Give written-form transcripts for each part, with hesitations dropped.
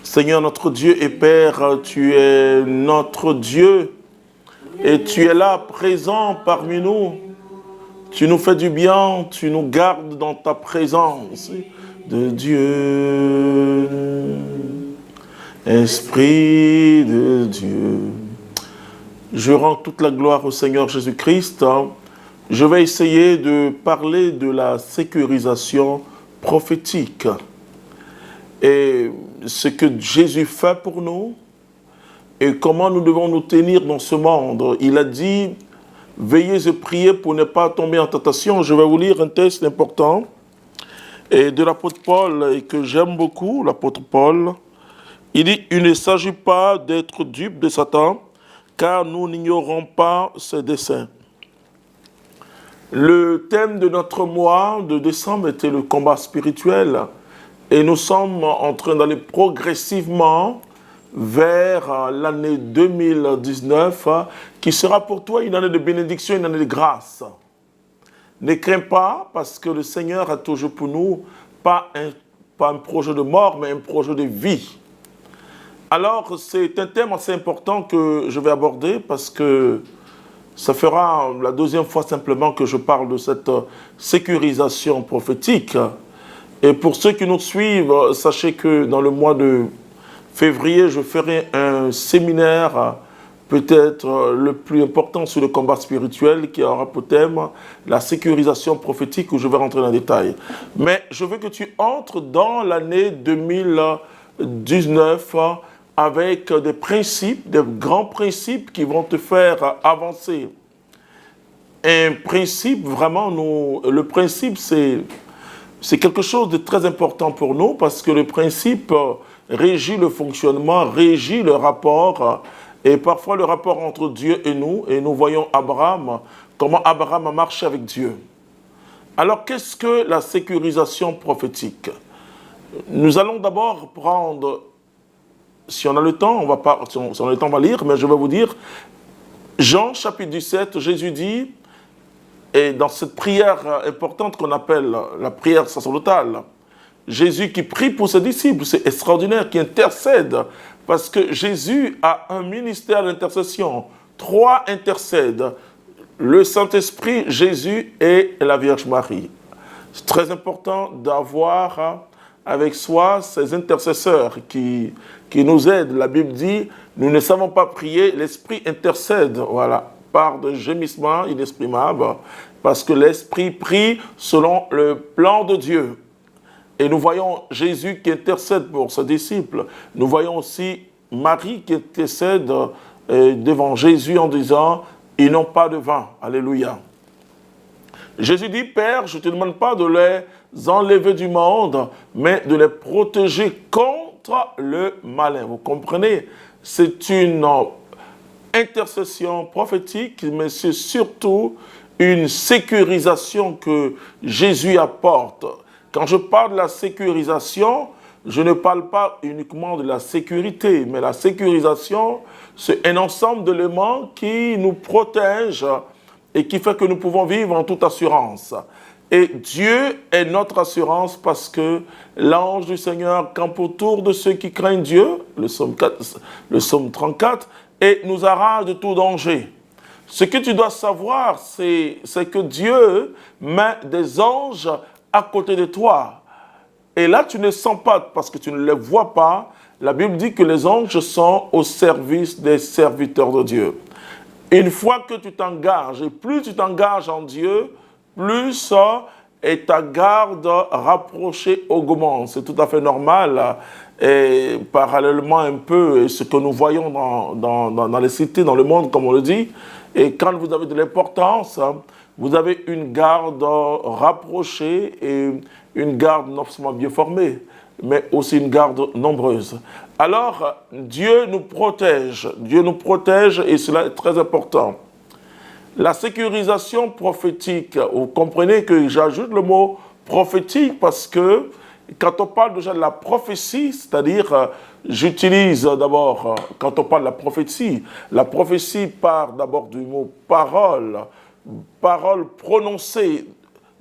Seigneur notre Dieu et Père, tu es notre Dieu et tu es là présent parmi nous. Tu nous fais du bien, tu nous gardes dans ta présence de Dieu. Esprit de Dieu. Je rends toute la gloire au Seigneur Jésus-Christ. Je vais essayer de parler de la sécurisation prophétique et ce que Jésus fait pour nous et comment nous devons nous tenir dans ce monde. Il a dit, veillez et priez pour ne pas tomber en tentation. Je vais vous lire un texte important et de l'apôtre Paul et que j'aime beaucoup, l'apôtre Paul. Il dit, il ne s'agit pas d'être dupe de Satan, car nous n'ignorons pas ses desseins. Le thème de notre mois de décembre était le combat spirituel. Et nous sommes en train d'aller progressivement vers l'année 2019, qui sera pour toi une année de bénédiction, une année de grâce. Ne crains pas, parce que le Seigneur a toujours pour nous, pas un projet de mort, mais un projet de vie. Alors, c'est un thème assez important que je vais aborder, parce que ça fera la deuxième fois simplement que je parle de cette sécurisation prophétique. Et pour ceux qui nous suivent, sachez que dans le mois de février, je ferai un séminaire, peut-être le plus important sur le combat spirituel, qui aura pour thème la sécurisation prophétique, où je vais rentrer dans les détails. Mais je veux que tu entres dans l'année 2019 avec des principes, des grands principes qui vont te faire avancer. Un principe, vraiment, le principe, c'est quelque chose de très important pour nous parce que le principe régit le fonctionnement, régit le rapport et parfois le rapport entre Dieu et nous voyons Abraham, comment Abraham a marché avec Dieu. Alors qu'est-ce que la sécurisation prophétique? Nous allons d'abord prendre, si on a le temps, si on a le temps on va lire, mais je vais vous dire, Jean chapitre 17, Jésus dit, et dans cette prière importante qu'on appelle la prière sacerdotale, Jésus qui prie pour ses disciples, c'est extraordinaire, qui intercède, parce que Jésus a un ministère d'intercession. 3 intercèdent, le Saint-Esprit, Jésus et la Vierge Marie. C'est très important d'avoir avec soi ces intercesseurs qui nous aident. La Bible dit, nous ne savons pas prier, l'Esprit intercède, voilà. Par de gémissements inexprimables, parce que l'Esprit prie selon le plan de Dieu. Et nous voyons Jésus qui intercède pour ses disciples. Nous voyons aussi Marie qui intercède devant Jésus en disant « Ils n'ont pas de vin. » Alléluia. Jésus dit « Père, je ne te demande pas de les enlever du monde, mais de les protéger contre le malin. » Vous comprenez? C'est une intercession prophétique, mais c'est surtout une sécurisation que Jésus apporte. Quand je parle de la sécurisation, je ne parle pas uniquement de la sécurité, mais la sécurisation, c'est un ensemble d'éléments qui nous protègent et qui fait que nous pouvons vivre en toute assurance. Et Dieu est notre assurance parce que l'ange du Seigneur campe autour de ceux qui craignent Dieu, le psaume 34, et nous arrache de tout danger. Ce que tu dois savoir, c'est que Dieu met des anges à côté de toi. Et là, tu ne sens pas, parce que tu ne les vois pas. La Bible dit que les anges sont au service des serviteurs de Dieu. Une fois que tu t'engages, et plus tu t'engages en Dieu, plus et ta garde rapprochée augmente. C'est tout à fait normal. Et parallèlement un peu ce que nous voyons dans les cités, dans le monde, comme on le dit. Et quand vous avez de l'importance, vous avez une garde rapprochée et une garde non seulement bien formée, mais aussi une garde nombreuse. Alors, Dieu nous protège et cela est très important. La sécurisation prophétique, vous comprenez que j'ajoute le mot prophétique parce que quand on parle déjà de la prophétie, c'est-à-dire, j'utilise d'abord, quand on parle de la prophétie part d'abord du mot parole, parole prononcée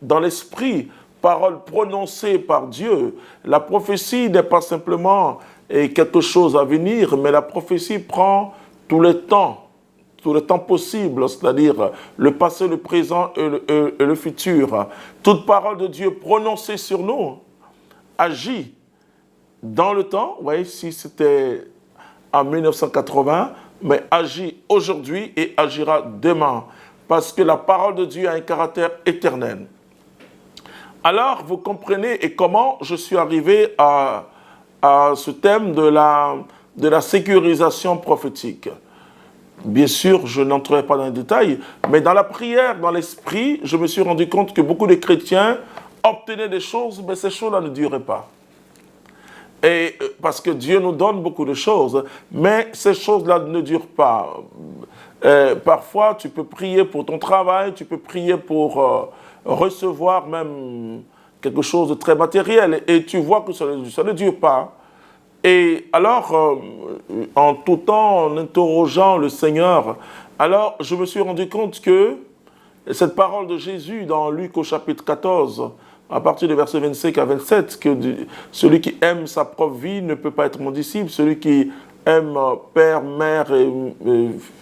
dans l'esprit parole prononcée par Dieu. La prophétie n'est pas simplement quelque chose à venir, mais la prophétie prend tout le temps possible, c'est-à-dire le passé, le présent et le futur. Toute parole de Dieu prononcée sur nous agit dans le temps, vous voyez, si c'était en 1980, mais agit aujourd'hui et agira demain, parce que la parole de Dieu a un caractère éternel. Alors, vous comprenez et comment je suis arrivé à ce thème de la sécurisation prophétique. Bien sûr, je n'entrerai pas dans les détails, mais dans la prière, dans l'esprit, je me suis rendu compte que beaucoup de chrétiens obtenaient des choses, mais ces choses-là ne duraient pas. Et parce que Dieu nous donne beaucoup de choses, mais ces choses-là ne durent pas. Parfois, tu peux prier pour ton travail, tu peux prier pour recevoir même quelque chose de très matériel, et tu vois que ça ne dure pas. Et alors, en tout temps, en interrogeant le Seigneur, alors je me suis rendu compte que cette parole de Jésus dans Luc au chapitre 14, à partir du verset 25 à 27, que celui qui aime sa propre vie ne peut pas être mon disciple, celui qui aime père, mère,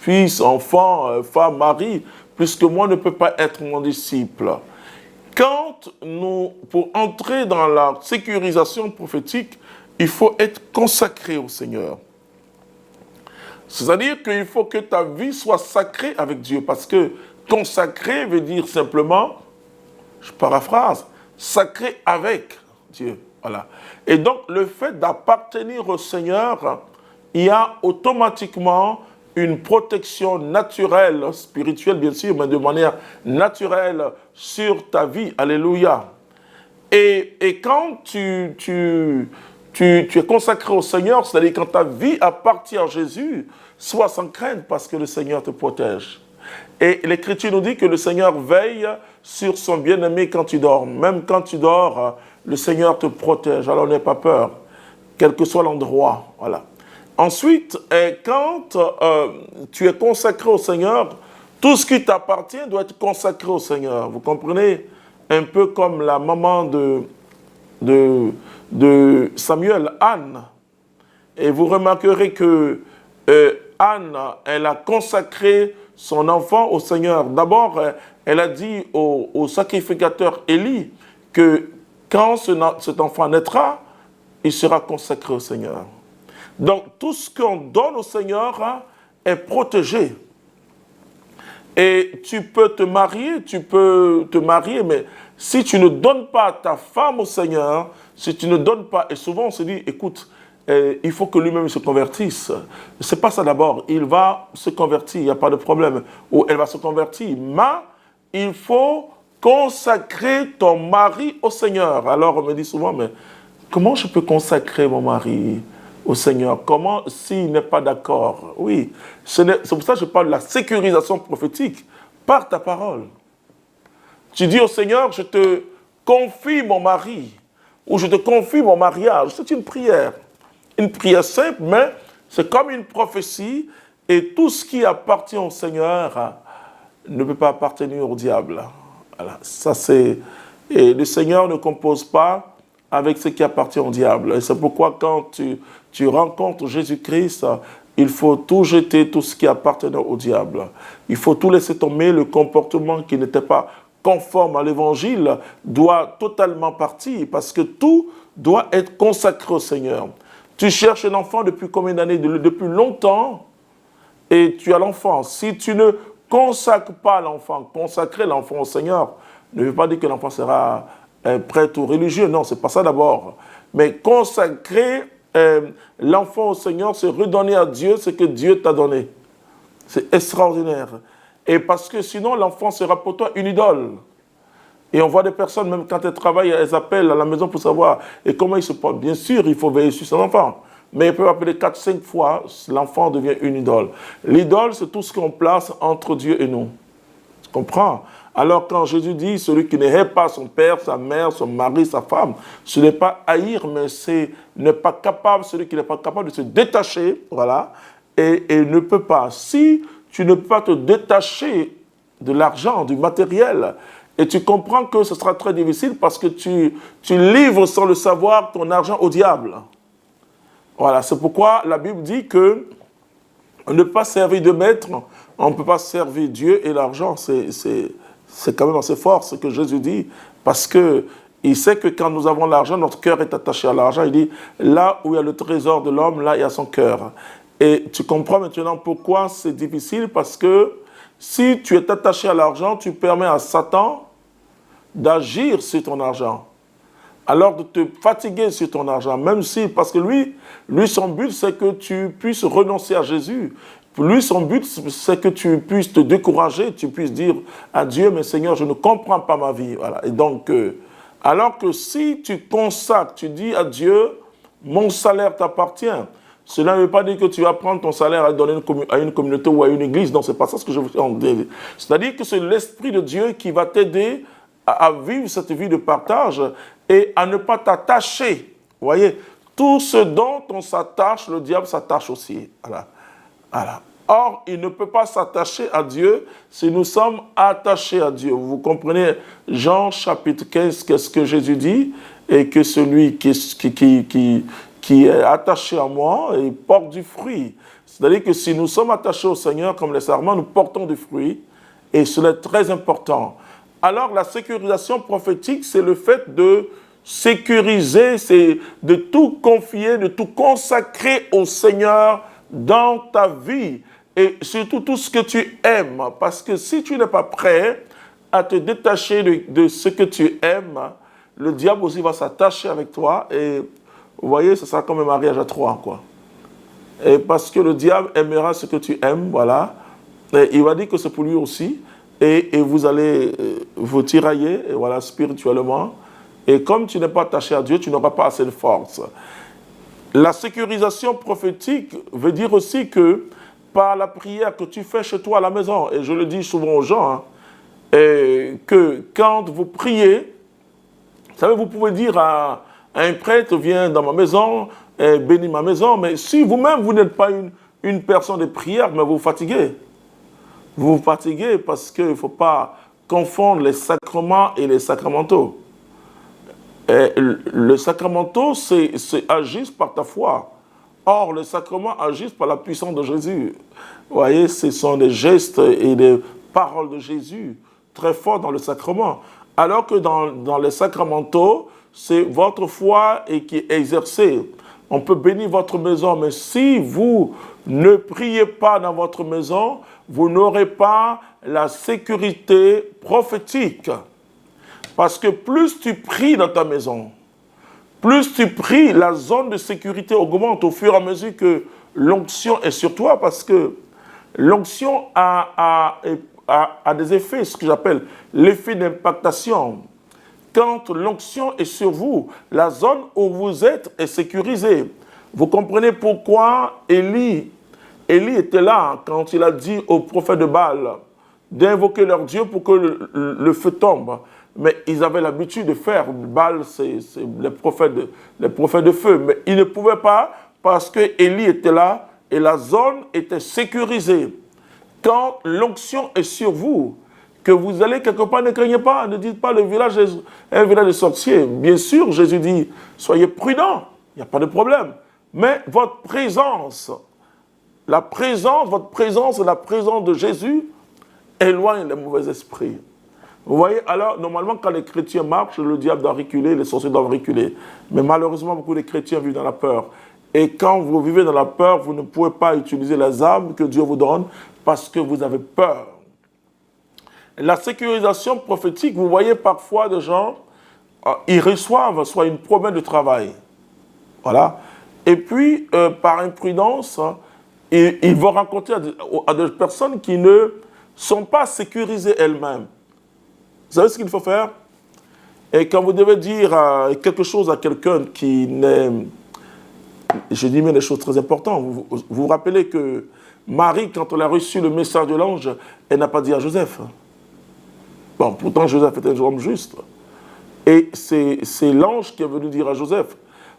fils, enfant, femme, mari, plus que moi ne peut pas être mon disciple. Pour entrer dans la sécurisation prophétique, il faut être consacré au Seigneur. C'est-à-dire qu'il faut que ta vie soit sacrée avec Dieu, parce que consacré veut dire simplement, je paraphrase, sacré avec Dieu. Voilà. Et donc, le fait d'appartenir au Seigneur, il y a automatiquement une protection naturelle, spirituelle bien sûr, mais de manière naturelle sur ta vie. Alléluia. Et quand tu es consacré au Seigneur, c'est-à-dire quand ta vie appartient à Jésus, sois sans crainte parce que le Seigneur te protège. Et l'Écriture nous dit que le Seigneur veille sur son bien-aimé quand tu dors. Même quand tu dors, le Seigneur te protège. Alors n'aie pas peur, quel que soit l'endroit. Voilà. Ensuite, quand tu es consacré au Seigneur, tout ce qui t'appartient doit être consacré au Seigneur. Vous comprenez? Un peu comme la maman de Samuel, Anne. Et vous remarquerez que Anne, elle a consacré son enfant au Seigneur. D'abord, elle a dit au sacrificateur Élie que quand cet enfant naîtra, il sera consacré au Seigneur. Donc, tout ce qu'on donne au Seigneur est protégé. Et tu peux te marier, mais si tu ne donnes pas ta femme au Seigneur, si tu ne donnes pas, et souvent on se dit, écoute, il faut que lui-même se convertisse. C'est pas ça d'abord, il va se convertir, il n'y a pas de problème, ou elle va se convertir, mais il faut consacrer ton mari au Seigneur. Alors on me dit souvent, mais comment je peux consacrer mon mari au Seigneur? Comment s'il n'est pas d'accord? Oui, c'est pour ça que je parle de la sécurisation prophétique par ta parole. Tu dis au Seigneur, je te confie mon mari, ou je te confie mon mariage. C'est une prière simple, mais c'est comme une prophétie, et tout ce qui appartient au Seigneur ne peut pas appartenir au diable. Voilà, ça c'est... Et le Seigneur ne compose pas avec ce qui appartient au diable. Et c'est pourquoi quand tu rencontres Jésus-Christ, il faut tout jeter, tout ce qui appartient au diable. Il faut tout laisser tomber, le comportement qui n'était pas conforme à l'évangile doit totalement partir, parce que tout doit être consacré au Seigneur. Tu cherches un enfant depuis combien d'années? Depuis longtemps, et tu as l'enfant. Si tu ne consacres pas l'enfant, consacrer l'enfant au Seigneur, ne veut pas dire que l'enfant sera prêtre ou religieux. Non, c'est pas ça d'abord. Mais consacrer l'enfant au Seigneur, c'est redonner à Dieu ce que Dieu t'a donné. C'est extraordinaire. Et parce que sinon, l'enfant sera pour toi une idole. Et on voit des personnes, même quand elles travaillent, elles appellent à la maison pour savoir et comment ils se portent. Bien sûr, il faut veiller sur son enfant. Mais ils peuvent appeler 4-5 fois, l'enfant devient une idole. L'idole, c'est tout ce qu'on place entre Dieu et nous. Tu comprends? Alors quand Jésus dit, celui qui n'hait pas son père, sa mère, son mari, sa femme, ce n'est pas haïr, mais c'est ne pas capable, celui qui n'est pas capable de se détacher, voilà, et ne peut pas. Si tu ne peux pas te détacher de l'argent, du matériel, Et tu comprends que ce sera très difficile parce que tu livres sans le savoir ton argent au diable. Voilà, c'est pourquoi la Bible dit que ne pas servir de maître, on ne peut pas servir Dieu et l'argent. C'est quand même assez fort ce que Jésus dit, parce qu'il sait que quand nous avons l'argent, notre cœur est attaché à l'argent. Il dit, là où il y a le trésor de l'homme, là il y a son cœur. Et tu comprends maintenant pourquoi c'est difficile, parce que si tu es attaché à l'argent, tu permets à Satan d'agir sur ton argent. Alors de te fatiguer sur ton argent, même si, parce que lui son but, c'est que tu puisses renoncer à Jésus. Lui, son but, c'est que tu puisses te décourager, tu puisses dire à Dieu, mais Seigneur, je ne comprends pas ma vie. Voilà. Et donc, alors que si tu consacres, tu dis à Dieu, mon salaire t'appartient, cela ne veut pas dire que tu vas prendre ton salaire et donner à une communauté ou à une église. Non, ce n'est pas ça ce que je veux dire. C'est-à-dire que c'est l'Esprit de Dieu qui va t'aider à vivre cette vie de partage et à ne pas t'attacher. Vous voyez, tout ce dont on s'attache, le diable s'attache aussi. Voilà. Voilà. Or, il ne peut pas s'attacher à Dieu si nous sommes attachés à Dieu. Vous comprenez, Jean chapitre 15, qu'est-ce que Jésus dit? Et que celui qui est attaché à moi, il porte du fruit. C'est-à-dire que si nous sommes attachés au Seigneur comme les sarments, nous portons du fruit. Et cela est très important. Alors, la sécurisation prophétique, c'est le fait de sécuriser, c'est de tout confier, de tout consacrer au Seigneur dans ta vie. Et surtout tout ce que tu aimes. Parce que si tu n'es pas prêt à te détacher de ce que tu aimes, le diable aussi va s'attacher avec toi. Et vous voyez, ce sera comme un mariage à trois, quoi. Et parce que le diable aimera ce que tu aimes, voilà. Et il va dire que c'est pour lui aussi. Et vous allez vous tirailler, et voilà, spirituellement. Et comme tu n'es pas attaché à Dieu, tu n'auras pas assez de force. La sécurisation prophétique veut dire aussi que par la prière que tu fais chez toi à la maison, et je le dis souvent aux gens, hein, que quand vous priez, vous savez, vous pouvez dire à un prêtre, viens dans ma maison, et bénis ma maison, mais si vous-même, vous n'êtes pas une personne de prière, mais vous vous fatiguez. Vous vous fatiguez parce qu'il ne faut pas confondre les sacrements et les sacramentaux. Et le sacramentaux, c'est agissent par ta foi. Or, les sacrements agissent par la puissance de Jésus. Vous voyez, ce sont des gestes et des paroles de Jésus très forts dans le sacrement. Alors que dans les sacramentaux, c'est votre foi qui est exercée. On peut bénir votre maison, mais si vous ne priez pas dans votre maison, vous n'aurez pas la sécurité prophétique. Parce que plus tu pries dans ta maison, plus tu pries, la zone de sécurité augmente au fur et à mesure que l'onction est sur toi, parce que l'onction a des effets, ce que j'appelle l'effet d'impactation. Quand l'onction est sur vous, la zone où vous êtes est sécurisée. Vous comprenez pourquoi Élie était là quand il a dit aux prophètes de Baal d'invoquer leur Dieu pour que le feu tombe. Mais ils avaient l'habitude de faire. Baal, c'est les prophètes de feu. Mais ils ne pouvaient pas parce que Élie était là et la zone était sécurisée. Quand l'onction est sur vous, que vous allez quelque part, ne craignez pas, ne dites pas le village est un village de sorciers. Bien sûr, Jésus dit, soyez prudents, il n'y a pas de problème. Mais votre présence, votre présence et la présence de Jésus éloignent les mauvais esprits. Vous voyez, alors, normalement, quand les chrétiens marchent, le diable doit reculer, les sorciers doivent reculer. Mais malheureusement, beaucoup de chrétiens vivent dans la peur. Et quand vous vivez dans la peur, vous ne pouvez pas utiliser les armes que Dieu vous donne parce que vous avez peur. La sécurisation prophétique, vous voyez parfois des gens, ils reçoivent soit une promesse de travail. Voilà. Et puis, par imprudence, ils vont rencontrer à des personnes qui ne sont pas sécurisées elles-mêmes. Vous savez ce qu'il faut faire? Et quand vous devez dire quelque chose à quelqu'un qui n'est... Je dis bien des choses très importantes. Vous vous rappelez que Marie, quand elle a reçu le message de l'ange, elle n'a pas dit à Joseph. Bon, pourtant Joseph était un homme juste. Et c'est l'ange qui est venu dire à Joseph.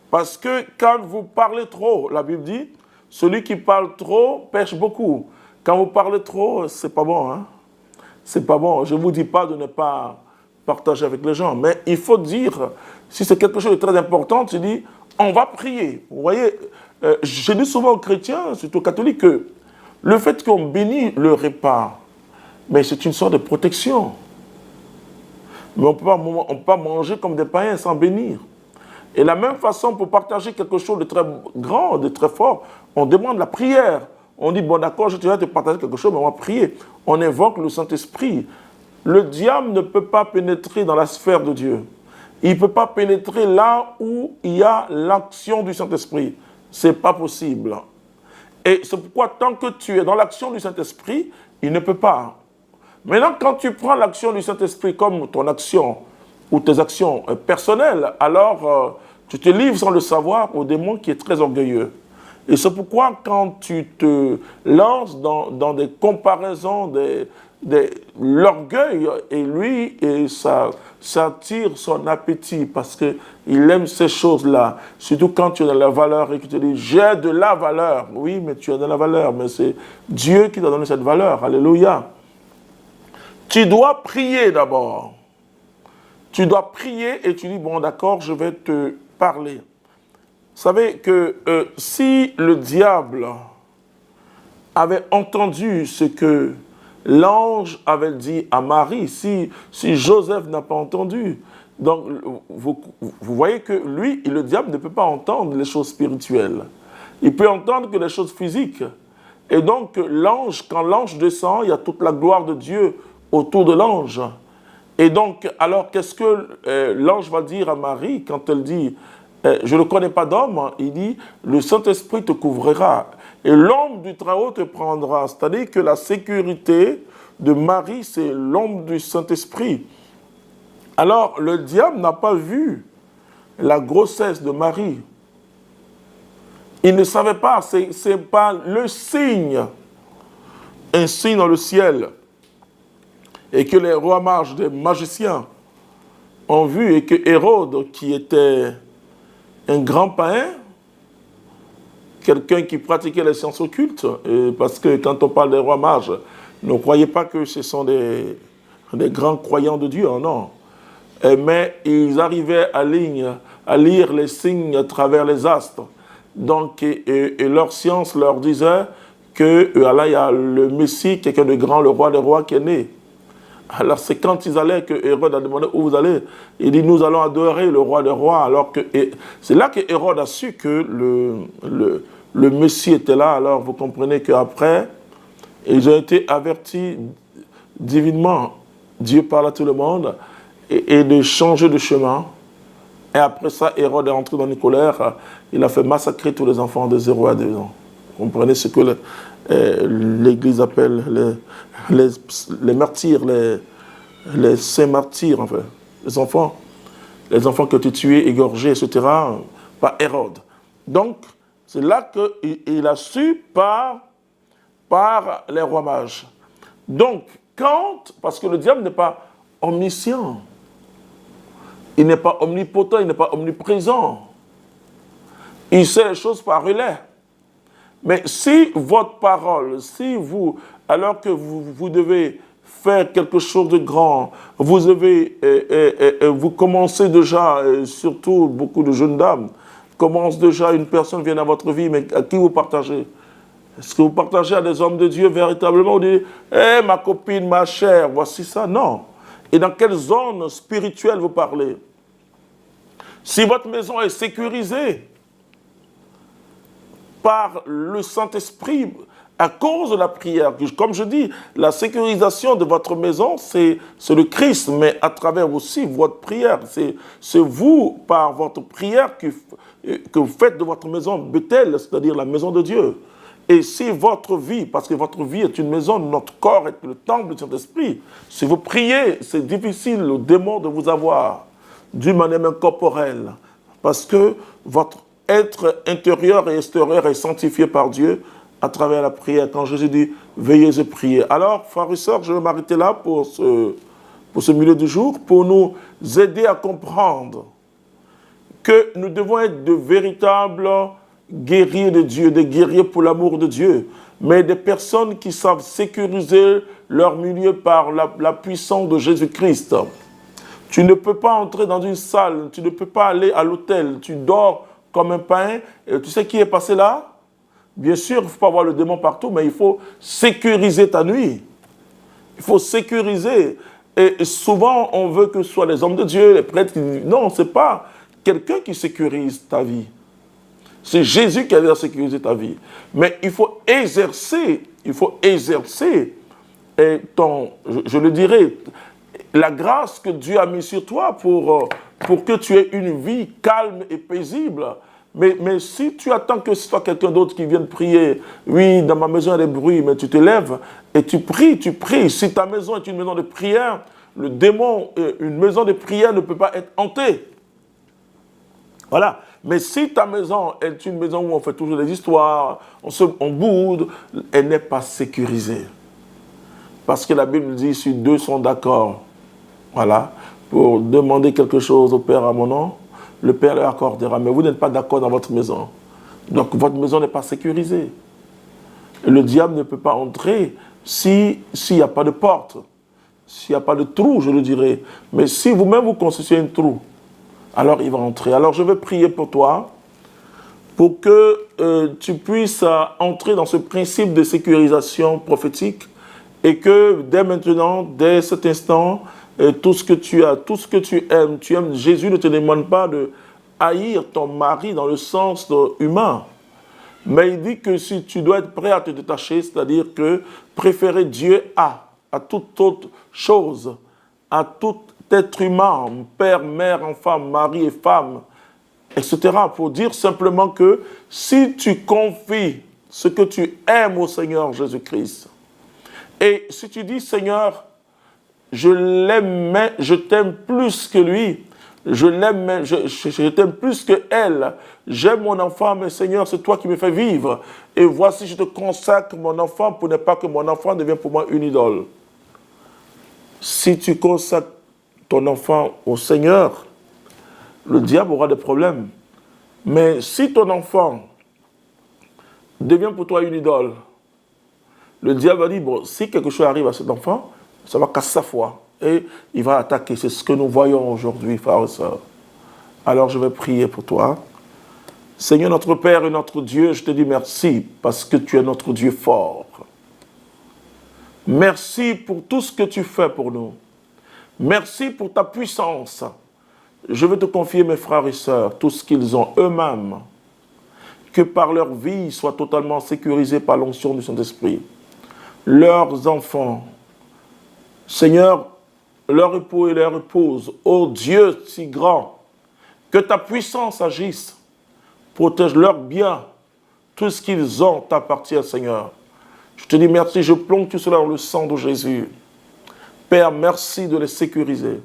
Parce que quand vous parlez trop, la Bible dit, celui qui parle trop pêche beaucoup. Quand vous parlez trop, c'est pas bon, hein? C'est pas bon. Je ne vous dis pas de ne pas partager avec les gens. Mais il faut dire, si c'est quelque chose de très important, tu dis, on va prier. Vous voyez, je dis souvent aux chrétiens, surtout aux catholiques, que le fait qu'on bénit le repas, mais c'est une sorte de protection. Mais on ne peut pas manger comme des païens sans bénir. Et de la même façon, pour partager quelque chose de très grand, de très fort, on demande la prière. On dit, bon d'accord, je vais te partager quelque chose, mais on va prier. On invoque le Saint-Esprit. Le diable ne peut pas pénétrer dans la sphère de Dieu. Il ne peut pas pénétrer là où il y a l'action du Saint-Esprit. Ce n'est pas possible. Et c'est pourquoi tant que tu es dans l'action du Saint-Esprit, il ne peut pas. Maintenant, quand tu prends l'action du Saint-Esprit comme ton action ou tes actions personnelles, alors tu te livres sans le savoir au démon qui est très orgueilleux. Et c'est pourquoi quand tu te lances dans des comparaisons, l'orgueil, et lui, ça attire son appétit parce qu'il aime ces choses-là. Surtout quand tu as de la valeur et que tu te dis, j'ai de la valeur. Oui, mais tu as de la valeur, mais c'est Dieu qui t'a donné cette valeur. Alléluia. Tu dois prier d'abord. Tu dois prier et tu dis, bon d'accord, je vais te parler. Vous savez que si le diable avait entendu ce que l'ange avait dit à Marie, si Joseph n'a pas entendu, donc vous voyez que lui, le diable ne peut pas entendre les choses spirituelles. Il peut entendre que les choses physiques. Et donc quand l'ange descend, il y a toute la gloire de Dieu autour de l'ange. Et donc, alors qu'est-ce que l'ange va dire à Marie quand elle dit je ne connais pas d'homme, il dit, le Saint-Esprit te couvrira et l'ombre du Très-Haut te prendra. C'est-à-dire que la sécurité de Marie, c'est l'ombre du Saint-Esprit. Alors, le diable n'a pas vu la grossesse de Marie. Il ne savait pas, c'est pas le signe, un signe dans le ciel, et que les rois mages, des magiciens, ont vu, et que Hérode, qui était un grand païen, quelqu'un qui pratiquait les sciences occultes, parce que quand on parle des rois mages, ne croyez pas que ce sont des grands croyants de Dieu, non. Mais ils arrivaient à lire les signes à travers les astres. Donc, et leur science leur disait que là, il y a le Messie, quelqu'un de grand, le roi des rois qui est né. Alors c'est quand ils allaient que Hérode a demandé où vous allez. Il dit nous allons adorer le roi des rois. Alors que c'est là que Hérode a su que le Messie était là. Alors vous comprenez qu'après, ils ont été avertis divinement. Dieu parle à tout le monde et de changer de chemin. Et après ça, Hérode est entré dans une colère. Il a fait massacrer tous les enfants de 0 à 2 ans. Vous comprenez ce que l'Église appelle les martyrs, les saints martyrs, enfin, les enfants que tu tuais, égorgés, etc., par Hérode. Donc, c'est là qu'il a su par les rois mages. Donc, parce que le diable n'est pas omniscient, il n'est pas omnipotent, il n'est pas omniprésent, il sait les choses par relais. Mais si votre parole, alors que vous devez faire quelque chose de grand, vous commencez déjà, surtout beaucoup de jeunes dames, commencent déjà, une personne vient dans votre vie, mais à qui vous partagez? Est-ce que vous partagez à des hommes de Dieu véritablement? Vous dites, ma copine, ma chère, voici ça. Non. Et dans quelle zone spirituelle vous parlez? Si votre maison est sécurisée par le Saint-Esprit, à cause de la prière. Comme je dis, la sécurisation de votre maison, c'est le Christ, mais à travers aussi votre prière. C'est vous, par votre prière, que vous faites de votre maison Bethel, c'est-à-dire la maison de Dieu. Et si votre vie, parce que votre vie est une maison, notre corps est le temple du Saint-Esprit, si vous priez, c'est difficile au démon de vous avoir d'une manière même corporelle, parce que votre être intérieur et extérieur est sanctifié par Dieu à travers la prière. Quand Jésus dit « Veillez et priez ». Alors, frères et sœurs, je vais m'arrêter là pour ce milieu du jour, pour nous aider à comprendre que nous devons être de véritables guerriers de Dieu, des guerriers pour l'amour de Dieu, mais des personnes qui savent sécuriser leur milieu par la puissance de Jésus-Christ. Tu ne peux pas entrer dans une salle, tu ne peux pas aller à l'hôtel, tu dors comme un pain. Et tu sais qui est passé là? Bien sûr, il ne faut pas avoir le démon partout, mais il faut sécuriser ta nuit. Il faut sécuriser. Et souvent, on veut que ce soit les hommes de Dieu, les prêtres qui disent, non, ce n'est pas quelqu'un qui sécurise ta vie. C'est Jésus qui a sécurisé ta vie. Mais il faut exercer, et je le dirais, la grâce que Dieu a mise sur toi pour que tu aies une vie calme et paisible. Mais si tu attends que ce soit quelqu'un d'autre qui vienne prier, oui, dans ma maison il y a des bruits, mais tu te lèves et tu pries. Si ta maison est une maison de prière, le démon, une maison de prière ne peut pas être hantée. Voilà. Mais si ta maison est une maison où on fait toujours des histoires, on boude, elle n'est pas sécurisée. Parce que la Bible dit, si deux sont d'accord, voilà, pour demander quelque chose au Père à mon nom, le Père leur accordera. Mais vous n'êtes pas d'accord dans votre maison. Donc votre maison n'est pas sécurisée. Et le diable ne peut pas entrer s'il n'y a pas de porte, s'il n'y a pas de trou, je le dirais. Mais si vous-même vous constituez un trou, alors il va entrer. Alors je vais prier pour toi, pour que tu puisses entrer dans ce principe de sécurisation prophétique et que dès maintenant, dès cet instant, tout ce que tu as, tout ce que tu aimes, Jésus ne te demande pas de haïr ton mari dans le sens humain. Mais il dit que si tu dois être prêt à te détacher, c'est-à-dire que préférer Dieu à toute autre chose, à tout être humain, père, mère, enfant, mari et femme, etc. Pour dire simplement que si tu confies ce que tu aimes au Seigneur Jésus-Christ, et si tu dis, Seigneur, je l'aime, mais je t'aime plus que lui, je l'aime, mais je t'aime plus que elle, j'aime mon enfant, mais Seigneur, c'est toi qui me fais vivre, et voici, je te consacre mon enfant pour ne pas que mon enfant devienne pour moi une idole. Si tu consacres ton enfant au Seigneur, le diable aura des problèmes. Mais si ton enfant devient pour toi une idole, le diable va dire, bon, si quelque chose arrive à cet enfant, ça va casser sa foi. Et il va attaquer. C'est ce que nous voyons aujourd'hui, frères et sœurs. Alors je vais prier pour toi. Seigneur notre Père et notre Dieu, je te dis merci parce que tu es notre Dieu fort. Merci pour tout ce que tu fais pour nous. Merci pour ta puissance. Je veux te confier mes frères et sœurs, tout ce qu'ils ont eux-mêmes, que par leur vie soit totalement sécurisée par l'onction du Saint-Esprit. Leurs enfants, Seigneur, leur époux et leur épouse, ô Dieu si grand, que ta puissance agisse, protège leurs biens, tout ce qu'ils ont t'appartient, Seigneur. Je te dis merci, je plonge tout cela dans le sang de Jésus. Père, merci de les sécuriser.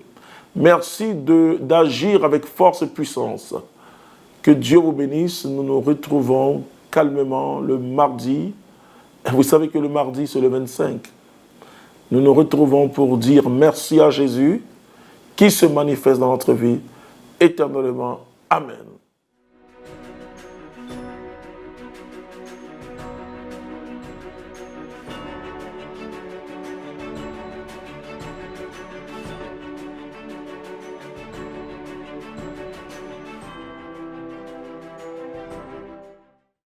Merci d'agir avec force et puissance. Que Dieu vous bénisse. Nous nous retrouvons calmement le mardi. Vous savez que le mardi, c'est le 25. Nous nous retrouvons pour dire merci à Jésus qui se manifeste dans notre vie éternellement. Amen.